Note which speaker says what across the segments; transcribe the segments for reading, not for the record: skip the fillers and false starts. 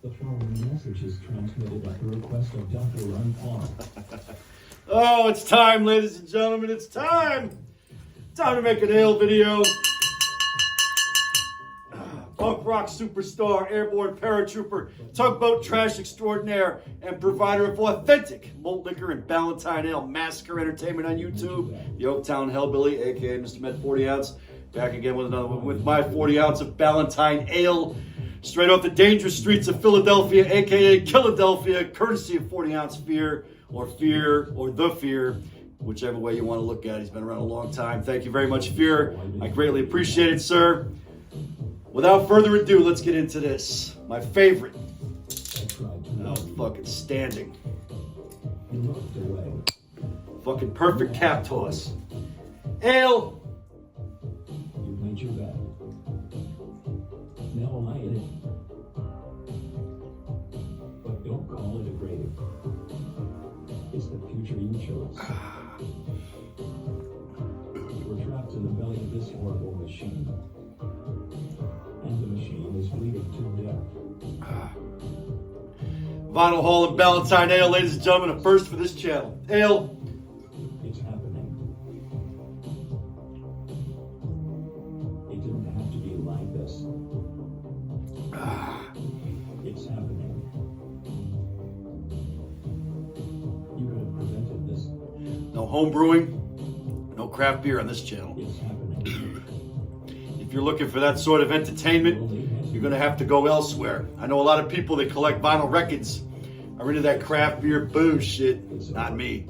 Speaker 1: The following message is transmitted at the request of Dr. Ron Paul.
Speaker 2: Oh, it's time, ladies and gentlemen. It's time. Time to make an ale video. Punk rock superstar, airborne paratrooper, tugboat trash extraordinaire, and provider of authentic malt liquor and Ballantine ale Massacre entertainment on YouTube. The Oaktown Hellbilly, aka Mr. Met 40 ounce, back again with another one with my 40 ounce of Ballantine ale, straight off the dangerous streets of Philadelphia, aka Philadelphia, courtesy of 40 ounce Fear, or The Fear, whichever way you want to look at it. He's been around a long time. Thank you very much, Fear. I greatly appreciate it, sir. Without further ado, let's get into this. My favorite. Oh, fucking standing. Fucking perfect cap toss. Ale.
Speaker 1: You made your bet. Now lie in it. But don't call it a grave. It's the future you chose. We're trapped in the belly of this horrible machine. And the machine is bleeding to death.
Speaker 2: Vinyl Hall and Ballantine Ale, ladies and gentlemen, a first for this channel. Ale.
Speaker 1: It's happening. It didn't have to be like this. It's happening. You could have prevented this.
Speaker 2: No home brewing, no craft beer on this channel.
Speaker 1: It's happening.
Speaker 2: If you're looking for that sort of entertainment, you're going to have to go elsewhere. I know a lot of people that collect vinyl records are into that craft beer booze shit. Not me.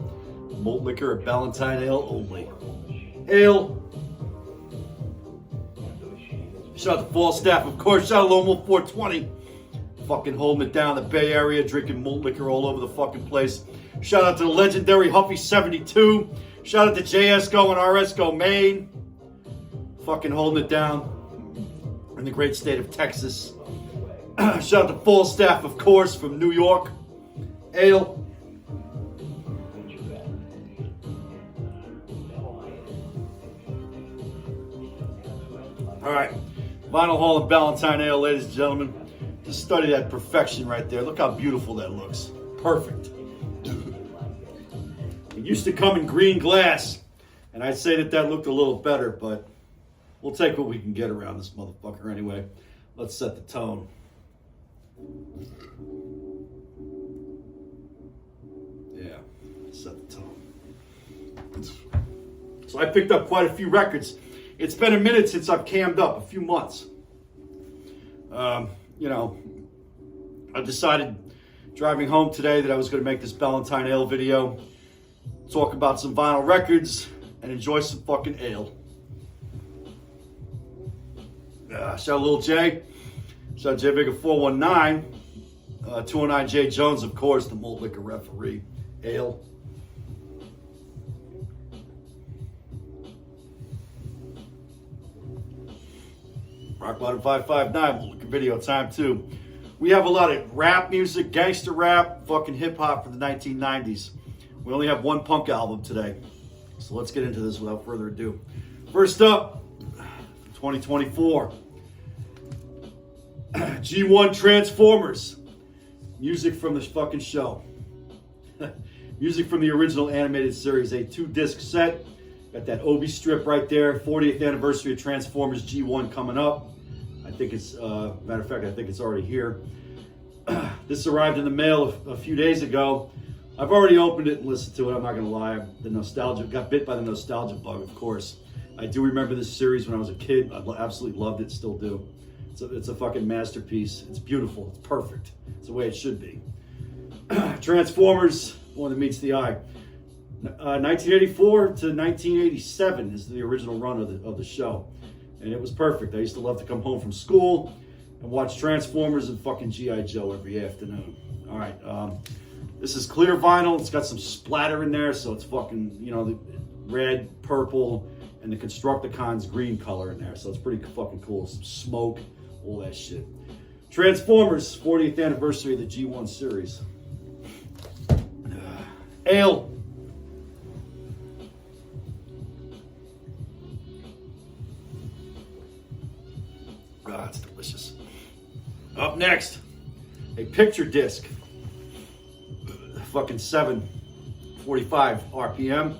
Speaker 2: Malt liquor or Ballantine ale only. Ale. Shout out to Falstaff, of course. Shout out to Lone 420. Fucking holding it down in the Bay Area, drinking malt liquor all over the fucking place. Shout out to the legendary Huffy 72. Shout out to JSGO and RSGO Maine. Fucking holding it down in the great state of Texas. Shout out to Falstaff, of course, from New York. Ale. All right. Vinyl Hall and Ballantine Ale, ladies and gentlemen. Just study that perfection right there. Look how beautiful that looks. Perfect. It used to come in green glass, and I'd say that looked a little better, but we'll take what we can get around this motherfucker anyway. Let's set the tone. Yeah, set the tone. So I picked up quite a few records. It's been a minute since I've cammed up, a few months. You know, I decided driving home today that I was going to make this Ballantine Ale video, talk about some vinyl records, and enjoy some fucking ale. Shout out Lil J. Shout out J Vigor 419. 209 J Jones, of course, the malt liquor referee. Ale. Rock Bottom 559, malt liquor video time too. We have a lot of rap music, gangster rap, fucking hip hop from the 1990s. We only have one punk album today. So let's get into this without further ado. First up, 2024. G1 Transformers. Music from the fucking show. Music from the original animated series. A 2-disc set. Got that Obi strip right there. 40th anniversary of Transformers G1 coming up. I think it's, matter of fact, I think it's already here. This arrived in the mail a few days ago. I've already opened it and listened to it. I'm not going to lie. The nostalgia, got bit by the nostalgia bug, of course. I do remember this series when I was a kid. I absolutely loved it, still do. It's a fucking masterpiece. It's beautiful. It's perfect. It's the way it should be. Transformers, one that meets the eye. 1984 to 1987 is the original run of the show. And it was perfect. I used to love to come home from school and watch Transformers and fucking G.I. Joe every afternoon. All right. This is clear vinyl. It's got some splatter in there, so it's fucking, you know, the red, purple, and the Constructicon's green color in there. So it's pretty fucking cool. Some smoke, all that shit. Transformers, 40th anniversary of the G1 series. Ale. Ah, it's delicious. Up next, a picture disc, fucking 745 RPM.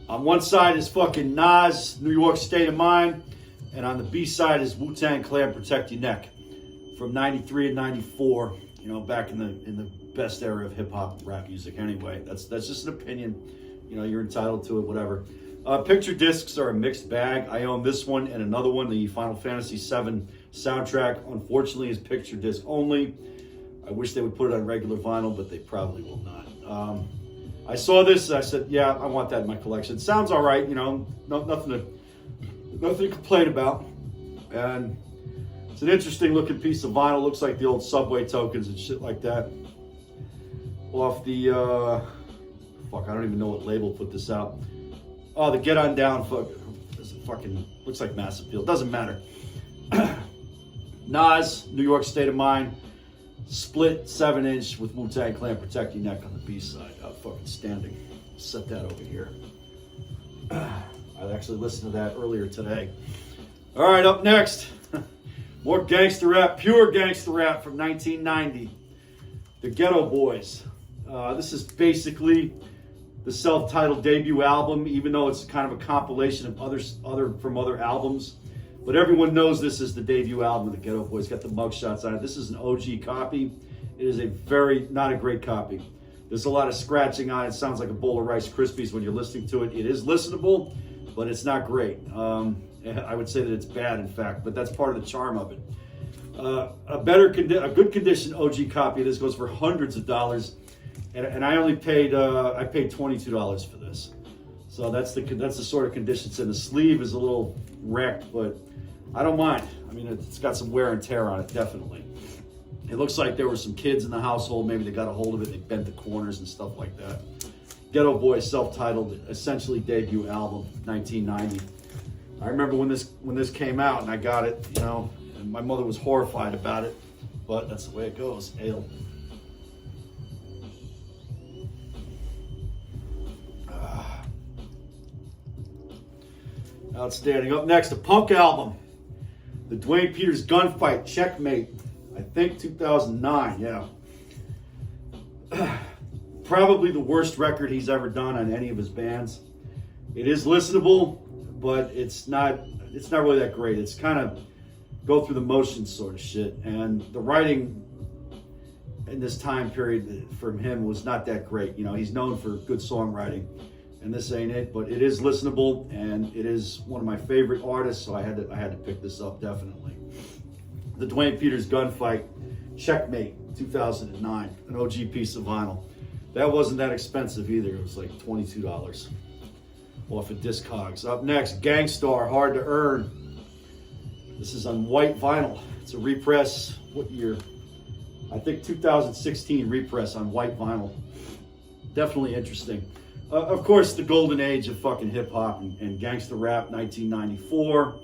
Speaker 2: On one side is fucking Nas, New York State of Mind, and on the B side is Wu-Tang Clan, Protect Your Neck, from 93 and 94, you know, back in the best era of hip-hop rap music anyway. That's just an opinion. You know, you're entitled to it, whatever. Picture discs are a mixed bag. I own this one and another one, the Final Fantasy VII soundtrack. Unfortunately, is picture disc only. I wish they would put it on regular vinyl, but they probably will not. I saw this, I said, yeah, I want that in my collection. It sounds all right, you know, nothing to complain about. And it's an interesting looking piece of vinyl. Looks like the old Subway tokens and shit like that. Off the, fuck, I don't even know what label put this out. Oh, the Get On Down, fucking, looks like Massacre. Doesn't matter. Nas, New York State of Mind. Split 7-inch with Wu-Tang Clan, Protect Your Neck on the B side. Fucking standing. Set that over here. I actually listened to that earlier today. All right, up next, more gangster rap, pure gangster rap from 1990. The Ghetto Boys. This is basically the self-titled debut album, even though it's kind of a compilation of other albums. But everyone knows this is the debut album of the Ghetto Boys. Got the mugshots on it. This is an OG copy. It is not a great copy. There's a lot of scratching on it. It sounds like a bowl of Rice Krispies when you're listening to it. It is listenable, but it's not great. I would say that it's bad, in fact, but that's part of the charm of it. A good condition OG copy of this goes for hundreds of dollars, and I only paid $22 for this. So that's the sort of condition it's in. The sleeve is a little wrecked, but I don't mind. I mean, it's got some wear and tear on it, definitely. It looks like there were some kids in the household. Maybe they got a hold of it. They bent the corners and stuff like that. Ghetto Boys, self-titled, essentially debut album, 1990. I remember when this came out and I got it, you know, and my mother was horrified about it, but that's the way it goes. Ale. Outstanding. Up next, a punk album. The Duane Peters Gunfight, Checkmate. I think 2009, yeah. Probably the worst record he's ever done on any of his bands. It is listenable, but it's not really that great. It's kind of go through the motions sort of shit. And the writing in this time period from him was not that great. You know, he's known for good songwriting, and this ain't it, but it is listenable, and it is one of my favorite artists, so I had to pick this up, definitely. The Duane Peters Gunfight, Checkmate, 2009, an OG piece of vinyl. That wasn't that expensive either. It was like $22 off of Discogs. Up next, Gangstar, Hard to Earn. This is on white vinyl. It's a repress. What year? I think 2016 repress on white vinyl. Definitely interesting. Of course, the golden age of fucking hip hop and gangster rap, 1994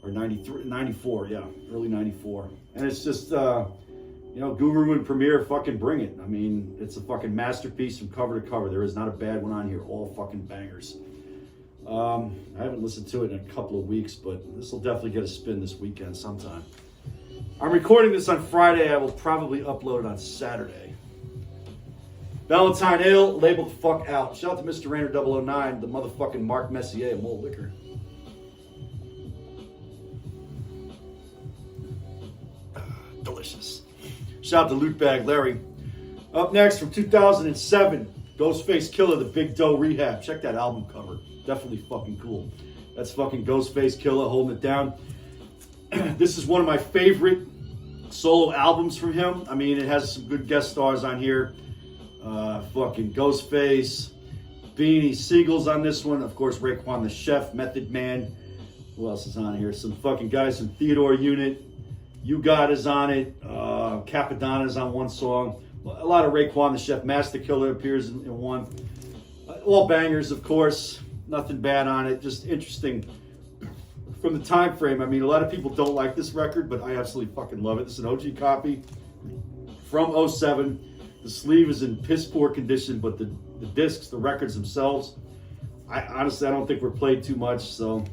Speaker 2: or 93, 94, yeah, early 94. And it's just, you know, Guru and Premier, fucking bring it. I mean, it's a fucking masterpiece from cover to cover. There is not a bad one on here. All fucking bangers. I haven't listened to it in a couple of weeks, but this will definitely get a spin this weekend sometime. I'm recording this on Friday. I will probably upload it on Saturday. Ballantine Ale, labeled the fuck out. Shout out to Mr. Rainer 009, the motherfucking Mark Messier of Malt Liquor. Delicious. Shout out to Loot Bag Larry. Up next from 2007, Ghostface Killah, the Big Doe Rehab. Check that album cover. Definitely fucking cool. That's fucking Ghostface Killah holding it down. This is one of my favorite solo albums from him. I mean, it has some good guest stars on here. Fucking Ghostface, Beanie Siegel's on this one. Of course, Raekwon the Chef, Method Man. Who else is on here? Some fucking guys from Theodore Unit. You Got is on it. Capadonna's on one song. A lot of Raekwon the Chef. Master Killer appears in one. All bangers, of course. Nothing bad on it. Just interesting from the time frame. I mean, a lot of people don't like this record, but I absolutely fucking love it. This is an OG copy from 07. The sleeve is in piss poor condition, but the discs, the records themselves, I honestly don't think were played too much, so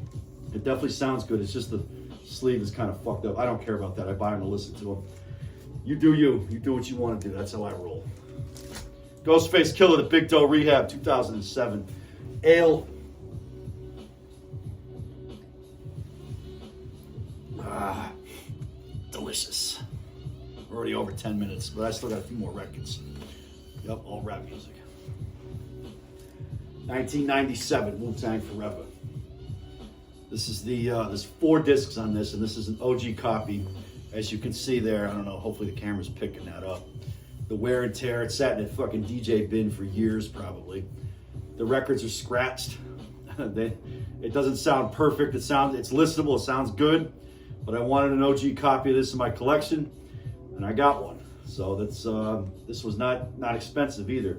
Speaker 2: it definitely sounds good. It's just the sleeve is kind of fucked up. I don't care about that. I buy them to listen to them. You do you. You do what you want to do. That's how I roll. Ghostface Killer, the Big Doe Rehab, 2007. Ale. Delicious. We're already over 10 minutes, but I still got a few more records. Yep, all rap music. 1997, Wu-Tang Forever. This is there's 4 discs on this, and this is an OG copy. As you can see there, I don't know, hopefully the camera's picking that up. The wear and tear, it sat in a fucking DJ bin for years probably. The records are scratched. It doesn't sound perfect. It's listenable, it sounds good, but I wanted an OG copy of this in my collection, and I got one. So that's this was not expensive either.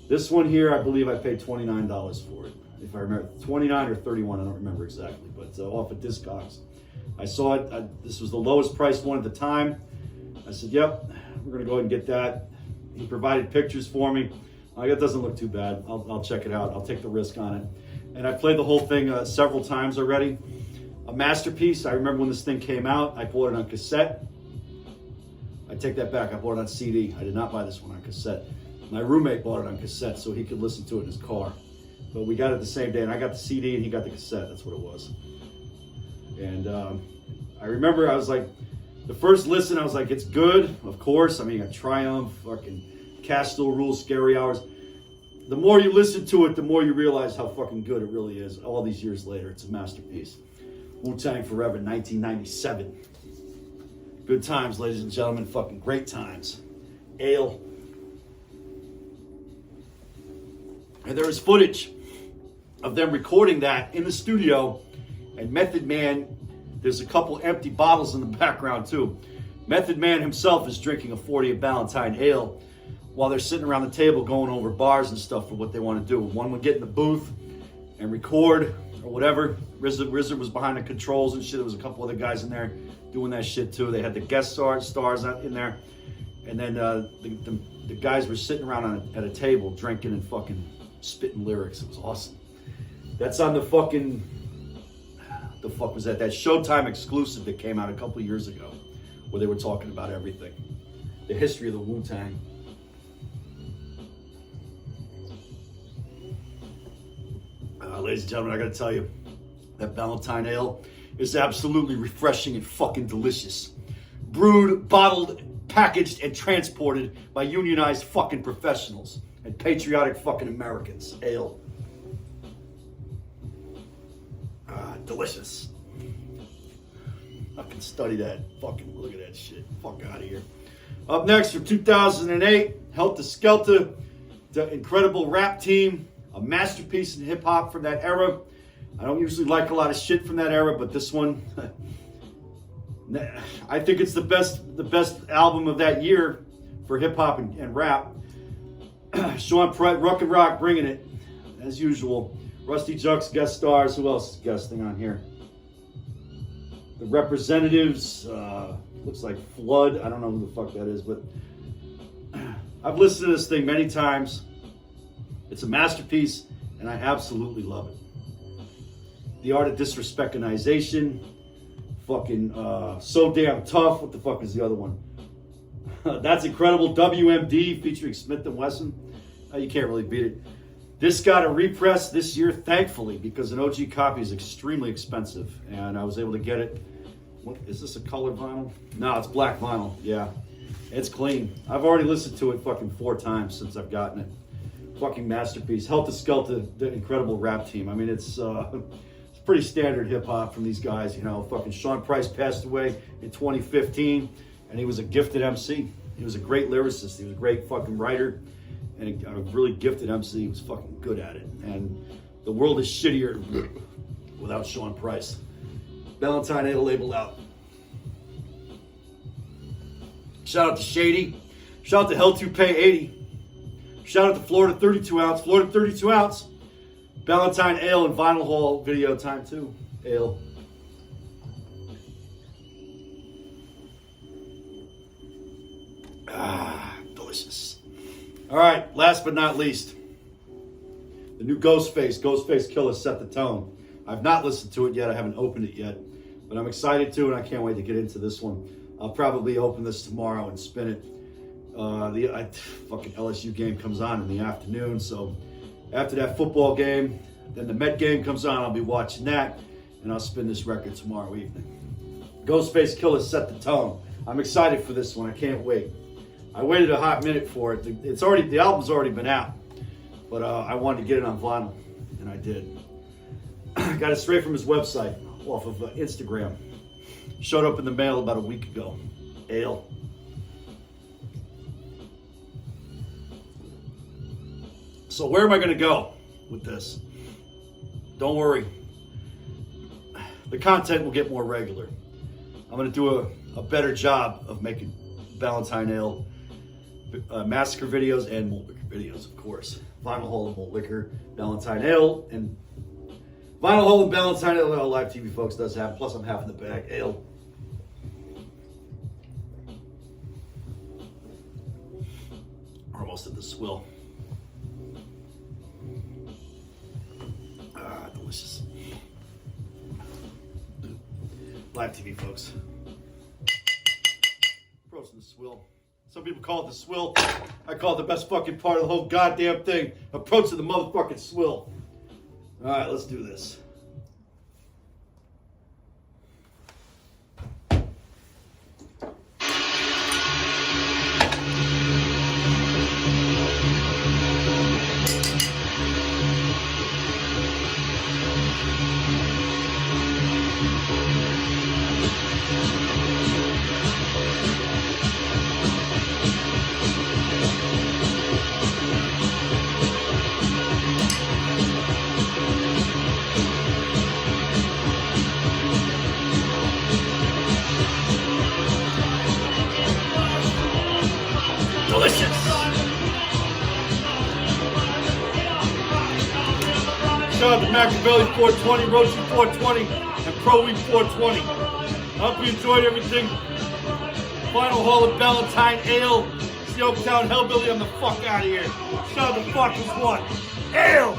Speaker 2: This one here, I believe I paid $29 for it. If I remember, 29 or 31, I don't remember exactly, but off of Discogs. I saw it, this was the lowest priced one at the time. I said, yep, we're gonna go ahead and get that. He provided pictures for me. That doesn't look too bad. I'll check it out. I'll take the risk on it. And I played the whole thing several times already. A masterpiece. I remember when this thing came out, I bought it on cassette. I take that back, I bought it on CD. I did not buy this one on cassette. My roommate bought it on cassette so he could listen to it in his car. But we got it the same day, and I got the CD and he got the cassette. That's what it was. And I remember I was like, the first listen, I was like, it's good, of course. I mean, you got Triumph, fucking Castle Rules, Scary Hours. The more you listen to it, the more you realize how fucking good it really is. All these years later, it's a masterpiece. Wu-Tang Forever, 1997. Good times, ladies and gentlemen, fucking great times. Ale. And there is footage of them recording that in the studio, and Method Man, there's a couple empty bottles in the background too. Method Man himself is drinking a 40 of Ballantine ale while they're sitting around the table going over bars and stuff for what they want to do. One would get in the booth and record or whatever. RZA was behind the controls and shit. There was a couple other guys in there doing that shit too. They had the guest stars in there. And then the guys were sitting around at a table drinking and fucking spitting lyrics. It was awesome. That's on the fucking, the fuck was that? That Showtime exclusive that came out a couple years ago where they were talking about everything. The history of the Wu-Tang. Ladies and gentlemen, I gotta tell you, that Ballantine ale is absolutely refreshing and fucking delicious. Brewed, bottled, packaged, and transported by unionized fucking professionals and patriotic fucking Americans. Ale. Delicious. I can study that. Fucking look at that shit. Fuck out of here. Up next from 2008, Heltah Skeltah, the incredible rap team, a masterpiece in hip hop from that era. I don't usually like a lot of shit from that era, but this one, I think it's the best album of that year for hip hop and rap. Sean Price, Ruck and Rock bringing it as usual. Rusty Jucks guest stars. Who else is guesting on here? The Representatives. Looks like Flood. I don't know who the fuck that is, but I've listened to this thing many times. It's a masterpiece, and I absolutely love it. The Art of Disrespectinization. Fucking So Damn Tough. What the fuck is the other one? That's incredible. WMD featuring Smith & Wesson. You can't really beat it. This got a repress this year, thankfully, because an OG copy is extremely expensive, and I was able to get it. What is this, a colored vinyl? No, it's black vinyl. Yeah, it's clean. I've already listened to it fucking 4 times since I've gotten it. Fucking masterpiece. Heltah Skeltah, the incredible rap team. I mean, it's pretty standard hip hop from these guys. You know, fucking Sean Price passed away in 2015, and he was a gifted MC. He was a great lyricist. He was a great fucking writer. And a really gifted MC. He was fucking good at it. And the world is shittier without Sean Price. Ballantine ale labeled out. Shout out to Shady. Shout out to Heltah 80. Shout out to Florida 32 ounce. Florida 32 ounce. Ballantine ale and vinyl haul video time too. Ale. Delicious. All right, last but not least, the new Ghostface Killer set the tone. I've not listened to it yet. I haven't opened it yet, but I'm excited to, and I can't wait to get into this one. I'll probably open this tomorrow and spin it. The fucking LSU game comes on in the afternoon, so after that football game, then the Met game comes on. I'll be watching that, and I'll spin this record tomorrow evening. Ghostface Killah set the tone. I'm excited for this one. I can't wait. I waited a hot minute for it. The album's already been out, but I wanted to get it on vinyl, and I did. Got it straight from his website, off of Instagram. Showed up in the mail about a week ago. Ale. So where am I going to go with this? Don't worry. The content will get more regular. I'm going to do a better job of making Ballantine Ale Massacre videos and malt liquor videos, of course. Vinyl Hole and malt liquor, Ballantine Ale, and Vinyl Hole and Ballantine Ale live TV, folks, does have. Plus, I'm half in the bag. Ale. Almost at the swill. Delicious. Live TV, folks. Approaching the swill. Some people call it the swill. I call it the best fucking part of the whole goddamn thing. Approaching the motherfucking swill. All right, let's do this. Delicious. Shout out to Machiavelli 420, Roshi 420, and Pro Week 420. I hope you enjoyed everything. Final haul of Ballantine Ale. It's the Oaktown Hellbilly. I'm the fuck out of here. Shout out to Fuckers 1. Ale!